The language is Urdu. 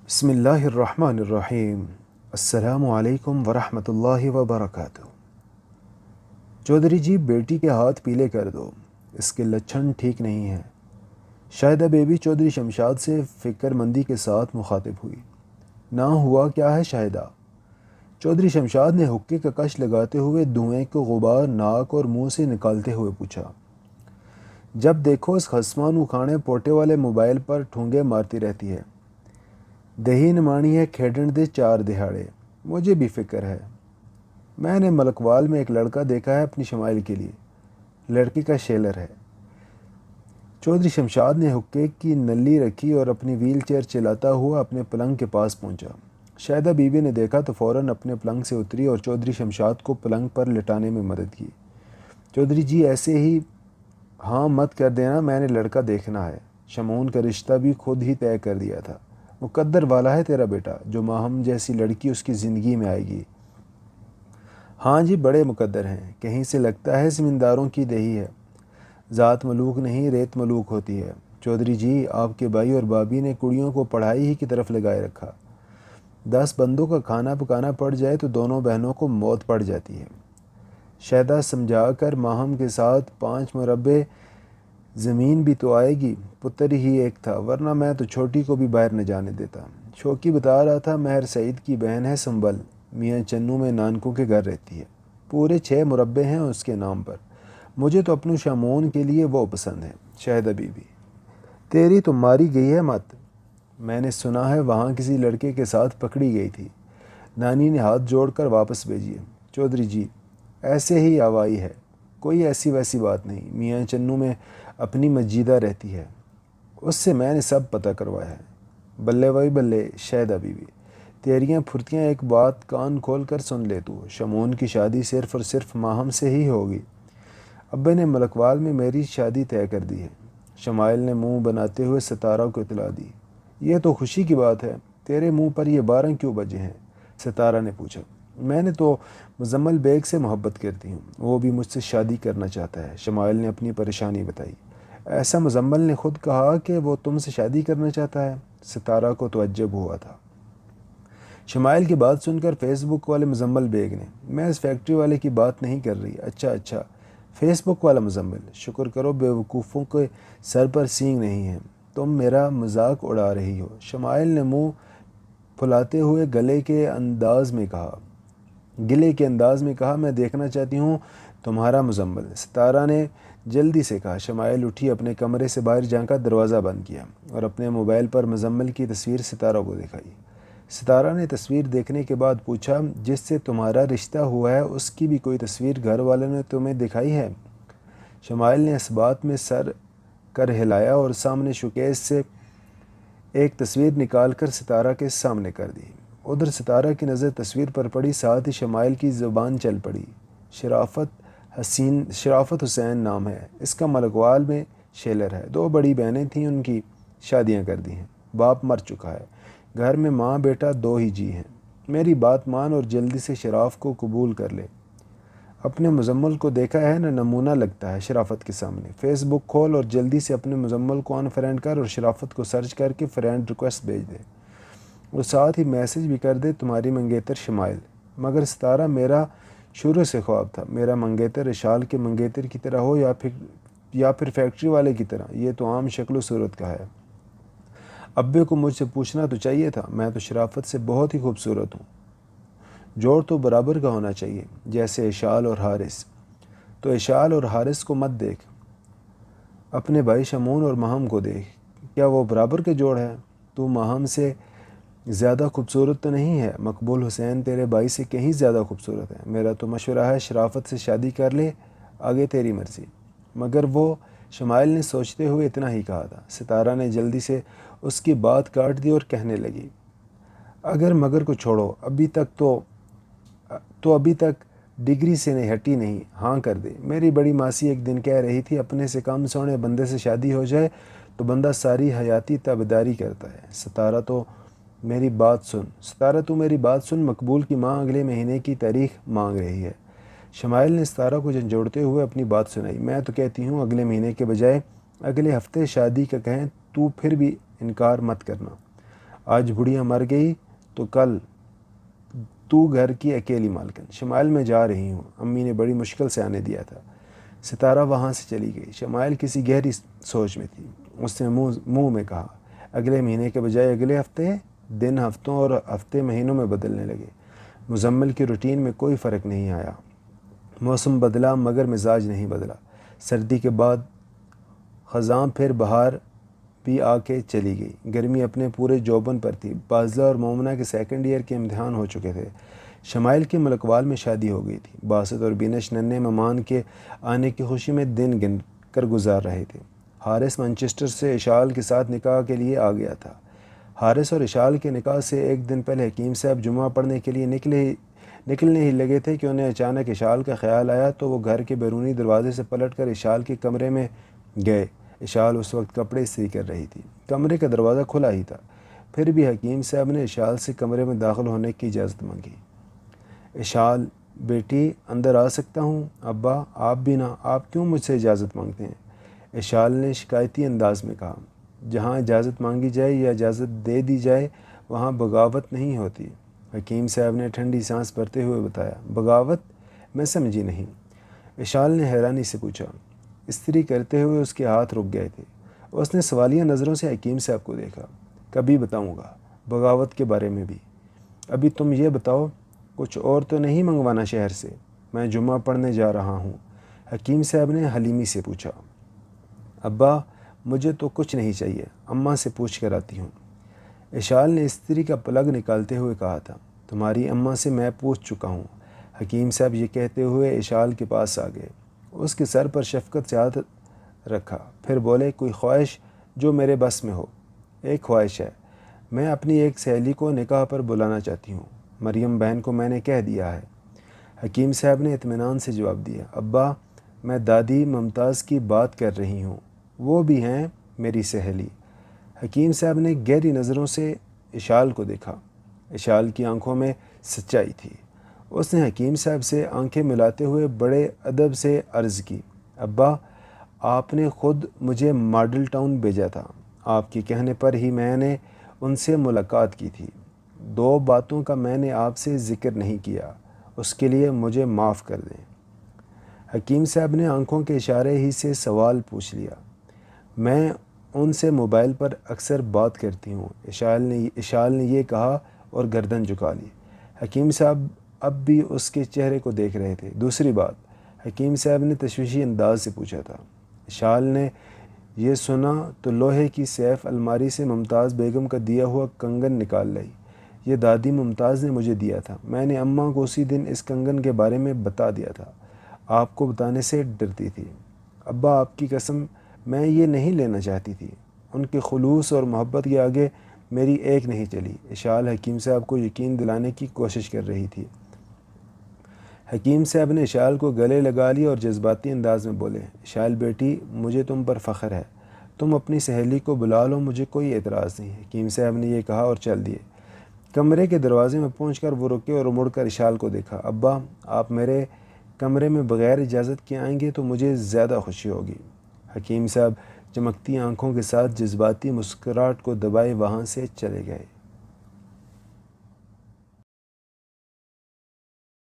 بسم اللہ الرحمن الرحیم۔ السلام علیکم ورحمۃ اللہ وبرکاتہ۔ چودھری جی، بیٹی کے ہاتھ پیلے کر دو، اس کے لچھن ٹھیک نہیں ہیں۔ شاہدہ بیوی چودھری شمشاد سے فکر مندی کے ساتھ مخاطب ہوئی۔ نہ ہوا کیا ہے شاہدہ؟ چودھری شمشاد نے حقے کا کش لگاتے ہوئے دھوئیں کو غبار ناک اور منہ سے نکالتے ہوئے پوچھا۔ جب دیکھو اس خسمانو کھانے پوٹے والے موبائل پر ٹھونگے مارتی رہتی ہے۔ دہی نمانی ہے کھیڈن دے چار دہاڑے، مجھے بھی فکر ہے۔ میں نے ملکوال میں ایک لڑکا دیکھا ہے اپنی شمائل کے لیے، لڑکی کا شیلر ہے۔ چودھری شمشاد نے حقے کی نلی رکھی اور اپنی ویل چیئر چلاتا ہوا اپنے پلنگ کے پاس پہنچا۔ شاہدہ بیوی نے دیکھا تو فوراً اپنے پلنگ سے اتری اور چودھری شمشاد کو پلنگ پر لٹانے میں مدد کی۔ چودھری جی، ایسے ہی ہاں مت کر دینا، میں نے لڑکا دیکھنا ہے۔ شمعون کا رشتہ بھی خود ہی طے کر دیا تھا۔ مقدر والا ہے تیرا بیٹا، جو ماہم جیسی لڑکی اس کی زندگی میں آئے گی۔ ہاں جی، بڑے مقدر ہیں، کہیں سے لگتا ہے زمینداروں کی دیہی ہے۔ ذات ملوک نہیں، ریت ملوک ہوتی ہے۔ چودھری جی، آپ کے بھائی اور بھابھی نے کڑیوں کو پڑھائی ہی کی طرف لگائے رکھا۔ 10 بندوں کا کھانا پکانا پڑ جائے تو دونوں بہنوں کو موت پڑ جاتی ہے۔ شاہدہ سمجھا کر ماہم کے ساتھ 5 مربع زمین بھی تو آئے گی۔ پتر ہی ایک تھا، ورنہ میں تو چھوٹی کو بھی باہر نہ جانے دیتا۔ شوقی بتا رہا تھا، مہر سعید کی بہن ہے سنبل، میاں چنو میں نانکوں کے گھر رہتی ہے۔ پورے 6 مربع ہیں اس کے نام پر۔ مجھے تو اپنو شامون کے لیے وہ پسند ہے۔ شاہدہ بیوی: تیری تو ماری گئی ہے مت، میں نے سنا ہے وہاں کسی لڑکے کے ساتھ پکڑی گئی تھی۔ نانی نے ہاتھ جوڑ کر واپس بھیجی۔ چودھری جی: ایسے ہی آوائی ہے، کوئی ایسی ویسی بات نہیں۔ میاں چنو میں اپنی مسجدہ رہتی ہے، اس سے میں نے سب پتہ کروایا ہے۔ بلے وہی بلے۔ شاہدہ بیوی: تیریاں پھرتیاں، ایک بات کان کھول کر سن لے تو، شمعون کی شادی صرف اور صرف ماہم سے ہی ہوگی۔ ابے نے ملکوال میں میری شادی طے کر دی ہے۔ شمائل نے منہ بناتے ہوئے ستارہ کو اطلاع دی۔ یہ تو خوشی کی بات ہے، تیرے منہ پر یہ 12 کیوں بجے ہیں؟ ستارہ نے پوچھا۔ میں نے تو مزمل بیگ سے محبت کرتی ہوں، وہ بھی مجھ سے شادی کرنا چاہتا ہے۔ شمائل نے اپنی پریشانی بتائی۔ ایسا مزمل نے خود کہا کہ وہ تم سے شادی کرنا چاہتا ہے؟ ستارہ کو تعجب ہوا تھا۔ شمائل کی بات سن کر فیس بک والے مزمل بیگ نے: میں اس فیکٹری والے کی بات نہیں کر رہی۔ اچھا، فیس بک والا مزمل، شکر کرو بے وقوفوں کے سر پر سینگ نہیں ہیں، تم میرا مذاق اڑا رہی ہو۔ شمائل نے منہ پھلاتے ہوئے گلے کے انداز میں کہا، میں دیکھنا چاہتی ہوں تمہارا مزمل۔ ستارہ نے جلدی سے کہا۔ شمائل اٹھی، اپنے کمرے سے باہر جھانکا، دروازہ بند کیا اور اپنے موبائل پر مزمل کی تصویر ستارہ کو دکھائی۔ ستارہ نے تصویر دیکھنے کے بعد پوچھا، جس سے تمہارا رشتہ ہوا ہے اس کی بھی کوئی تصویر گھر والوں نے تمہیں دکھائی ہے؟ شمائل نے اس بات میں سر کر ہلایا اور سامنے شوکیس سے ایک تصویر نکال کر ستارہ کے سامنے کر دی۔ ادھر ستارہ کی نظر تصویر پر پڑی، ساتھ ہی شمائل کی زبان چل پڑی۔ شرافت حسین نام ہے اس کا، ملکوال میں شیلر ہے۔ 2 بڑی بہنیں تھیں، ان کی شادیاں کر دی ہیں، باپ مر چکا ہے، گھر میں ماں بیٹا 2 ہی جی ہیں۔ میری بات مان اور جلدی سے شراف کو قبول کر لے۔ اپنے مزمل کو دیکھا ہے نا، نمونہ لگتا ہے شرافت کے سامنے۔ فیس بک کھول اور جلدی سے اپنے مزمل کو ان فرینڈ کر اور شرافت کو سرچ کر کے فرینڈ ریکویسٹ بھیج دے، اور ساتھ ہی میسج بھی کر دے، تمہاری منگیتر شمائل۔ مگر ستارہ، میرا شروع سے خواب تھا میرا منگیتر اشال کے منگیتر کی طرح ہو یا پھر فیکٹری والے کی طرح۔ یہ تو عام شکل و صورت کا ہے۔ ابے کو مجھ سے پوچھنا تو چاہیے تھا، میں تو شرافت سے بہت ہی خوبصورت ہوں۔ جوڑ تو برابر کا ہونا چاہیے، جیسے اشال اور حارث۔ تو اشال اور حارث کو مت دیکھ، اپنے بھائی شمعون اور ماہم کو دیکھ، کیا وہ برابر کے جوڑ ہے؟ تو ماہم سے زیادہ خوبصورت تو نہیں ہے، مقبول حسین تیرے بھائی سے کہیں زیادہ خوبصورت ہے۔ میرا تو مشورہ ہے شرافت سے شادی کر لے، آگے تیری مرضی۔ مگر وہ، شمائل نے سوچتے ہوئے اتنا ہی کہا تھا۔ ستارہ نے جلدی سے اس کی بات کاٹ دی اور کہنے لگی، اگر مگر کو چھوڑو، ابھی تک ڈگری سے نہیں ہٹی نہیں، ہاں کر دے۔ میری بڑی ماسی ایک دن کہہ رہی تھی، اپنے سے کم سونے بندے سے شادی ہو جائے تو بندہ ساری حیاتی تابعداری کرتا ہے۔ ستارہ تو میری بات سن، مقبول کی ماں اگلے مہینے کی تاریخ مانگ رہی ہے۔ شمائل نے ستارہ کو جھنجھوڑتے ہوئے اپنی بات سنائی۔ میں تو کہتی ہوں اگلے مہینے کے بجائے اگلے ہفتے شادی کا کہیں، تو پھر بھی انکار مت کرنا۔ آج بڑھیا مر گئی تو کل تو گھر کی اکیلی مالکن۔ شمائل میں جا رہی ہوں، امی نے بڑی مشکل سے آنے دیا تھا۔ ستارہ وہاں سے چلی گئی۔ شمائل کسی گہری سوچ میں تھی۔ اس نے منہ میں کہا، اگلے مہینے کے بجائے اگلے ہفتے۔ دن ہفتوں اور ہفتے مہینوں میں بدلنے لگے۔ مزمل کی روٹین میں کوئی فرق نہیں آیا۔ موسم بدلا مگر مزاج نہیں بدلا۔ سردی کے بعد خزاں پھر بہار بھی آ کے چلی گئی۔ گرمی اپنے پورے جوبن پر تھی۔ بازلہ اور مومنہ کے سیکنڈ ایئر کے امتحان ہو چکے تھے۔ شمائل کی ملکوال میں شادی ہو گئی تھی۔ باسط اور بینش ننھے مہمان کے آنے کی خوشی میں دن گن کر گزار رہے تھے۔ حارث مانچسٹر سے اشال کے ساتھ نکاح کے لیے آ گیا تھا۔ حارث اور اشال کے نکاح سے ایک دن پہلے حکیم صاحب جمعہ پڑھنے کے لیے نکلنے ہی لگے تھے کہ انہیں اچانک اشال کا خیال آیا تو وہ گھر کے بیرونی دروازے سے پلٹ کر اشال کے کمرے میں گئے۔ اشال اس وقت کپڑے استری کر رہی تھی۔ کمرے کا دروازہ کھلا ہی تھا، پھر بھی حکیم صاحب نے اشال سے کمرے میں داخل ہونے کی اجازت مانگی۔ اشال، بیٹی اندر آ سکتا ہوں؟ ابا، آپ بھی نہ، آپ کیوں مجھ سے اجازت مانگتے ہیں؟ اشال نے شکایتی انداز میں کہا، جہاں اجازت مانگی جائے یا اجازت دے دی جائے وہاں بغاوت نہیں ہوتی۔ حکیم صاحب نے ٹھنڈی سانس بھرتے ہوئے بتایا، بغاوت؟ میں سمجھی نہیں۔ اشال نے حیرانی سے پوچھا۔ استری کرتے ہوئے اس کے ہاتھ رک گئے تھے۔ اس نے سوالیہ نظروں سے حکیم صاحب کو دیکھا۔ کبھی بتاؤں گا، بغاوت کے بارے میں بھی۔ ابھی تم یہ بتاؤ، کچھ اور تو نہیں منگوانا شہر سے؟ میں جمعہ پڑھنے جا رہا ہوں۔ حکیم صاحب نے حلیمی سے پوچھا۔ ابا، مجھے تو کچھ نہیں چاہیے، اماں سے پوچھ کر آتی ہوں۔ اشال نے استری کا پلگ نکالتے ہوئے کہا تھا، تمہاری اماں سے میں پوچھ چکا ہوں۔ حکیم صاحب یہ کہتے ہوئے اشال کے پاس آ گئے، اس کے سر پر شفقت سے ہاتھ رکھا، پھر بولے، کوئی خواہش جو میرے بس میں ہو؟ ایک خواہش ہے، میں اپنی ایک سہیلی کو نکاح پر بلانا چاہتی ہوں۔ مریم بہن کو میں نے کہہ دیا ہے۔ حکیم صاحب نے اطمینان سے جواب دیا، ابا، میں دادی ممتاز کی بات کر رہی ہوں، وہ بھی ہیں میری سہیلی۔ حکیم صاحب نے گہری نظروں سے اشال کو دیکھا۔ اشال کی آنکھوں میں سچائی تھی۔ اس نے حکیم صاحب سے آنکھیں ملاتے ہوئے بڑے ادب سے عرض کی، ابا، آپ نے خود مجھے ماڈل ٹاؤن بھیجا تھا، آپ کے کہنے پر ہی میں نے ان سے ملاقات کی تھی۔ دو باتوں کا میں نے آپ سے ذکر نہیں کیا، اس کے لیے مجھے معاف کر دیں۔ حکیم صاحب نے آنکھوں کے اشارے ہی سے سوال پوچھ لیا، میں ان سے موبائل پر اکثر بات کرتی ہوں۔ اشال نے یہ کہا اور گردن جھکا لی۔ حکیم صاحب اب بھی اس کے چہرے کو دیکھ رہے تھے۔ دوسری بات، حکیم صاحب نے تشویشی انداز سے پوچھا تھا۔ اشال نے یہ سنا تو لوہے کی سیف الماری سے ممتاز بیگم کا دیا ہوا کنگن نکال لائی۔ یہ دادی ممتاز نے مجھے دیا تھا، میں نے اماں کو اسی دن اس کنگن کے بارے میں بتا دیا تھا، آپ کو بتانے سے ڈرتی تھی۔ ابا، آپ کی قسم، میں یہ نہیں لینا چاہتی تھی۔ ان کے خلوص اور محبت کے آگے میری ایک نہیں چلی۔ اشال حکیم صاحب کو یقین دلانے کی کوشش کر رہی تھی۔ حکیم صاحب نے اشال کو گلے لگا لیا اور جذباتی انداز میں بولے، اشال بیٹی، مجھے تم پر فخر ہے، تم اپنی سہیلی کو بلا لو، مجھے کوئی اعتراض نہیں۔ حکیم صاحب نے یہ کہا اور چل دیے۔ کمرے کے دروازے میں پہنچ کر وہ رکے اور مڑ کر اشال کو دیکھا۔ ابا، آپ میرے کمرے میں بغیر اجازت کے آئیں گے تو مجھے زیادہ خوشی ہوگی۔ حکیم صاحب چمکتی آنکھوں کے ساتھ جذباتی مسکراہٹ کو دبائے وہاں سے چلے گئے۔